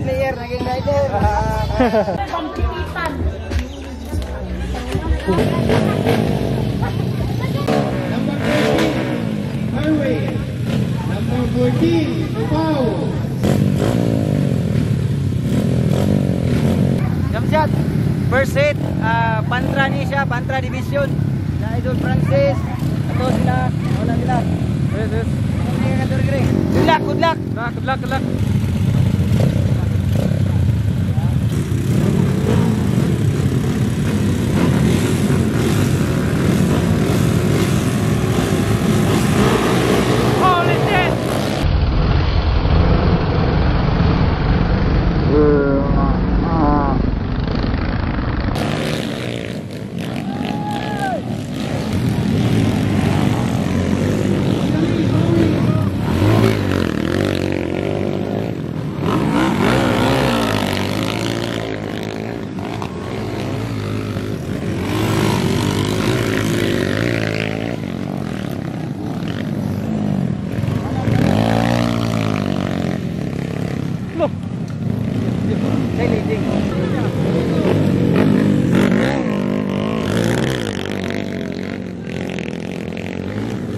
player, naging rider. Pampipitan. Highway. Number 14, Pau. Jamshad, first hit, Pantra ni siya, Pantra Division. Na Idol Francis. Ato sila, wala sila. Yes. Good luck, good luck. Good luck. Holy shit!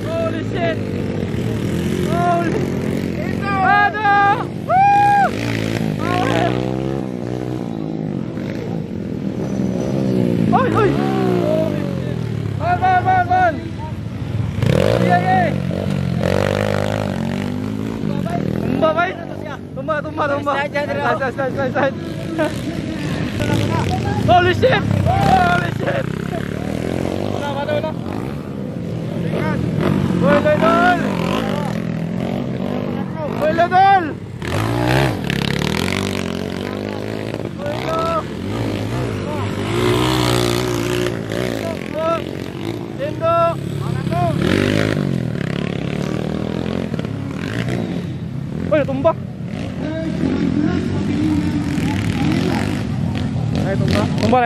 Holy shit! Holy! Ano? Woo! Hoy! Hoy! Man! Yeah! Tumba, bay! Tumba! Slide! Holy shit! Mana? Boy, Lidl! Uy, natumba!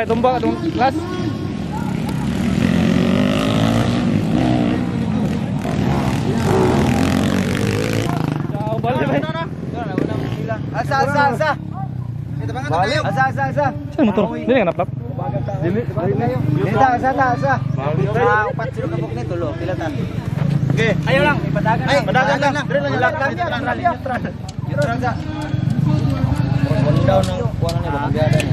Tumba. Last! Asa. Ito bang tayo? Asa. Saan motor? Dili nga naplap? Dili. Asa. Upat sila kabuk nito, lo. Pila ta? Okay. Ayaw lang, ipadagan lang. Padagan lang. Dire lang neutral. Neutral sa. Down ng kuwan ni bagada ni.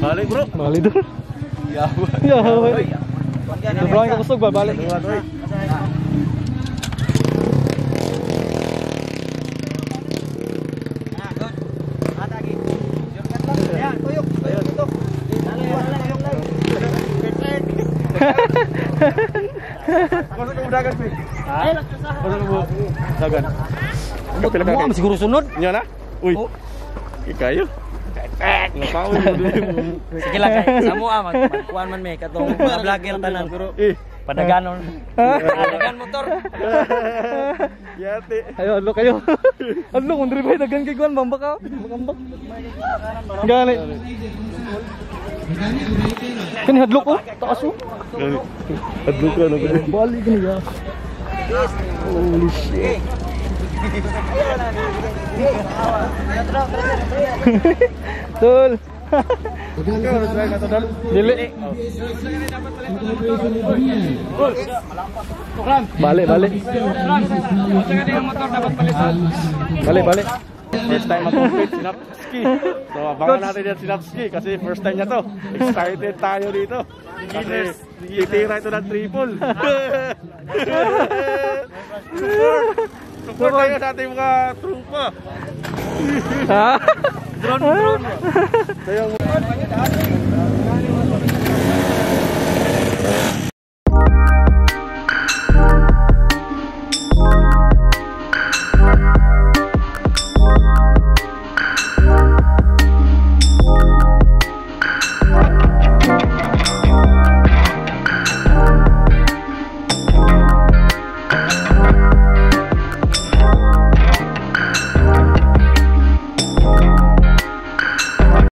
Balik, bro. Balik dulu. Ya. Belakang ke busuk balik. Masuk ke udagan sih. Dagan. Wah, masih guru sunod. Nya na? Uy. Kayo. Ngapain mo dulu. Sige lang kay samo magkuan man me katong mga vlogger tanan. Padaganon. Padagan motor. Yati. Ayo, adlo kayo. Adlo kung dribay dagan kay kuan bambak. Gani. Kani hadlok ko, taas ko. Hadlok ka na ba? Balik ni ya. Holy shit. Tul. Dili. Balik. Balik. First time mag-compete Sinapski. So abangan natin yan Sinapski kasi first time niya to. Excited tayo dito. Kasi titira ito ng triple. Support tayo sa ating mga trupa. Drone. So yung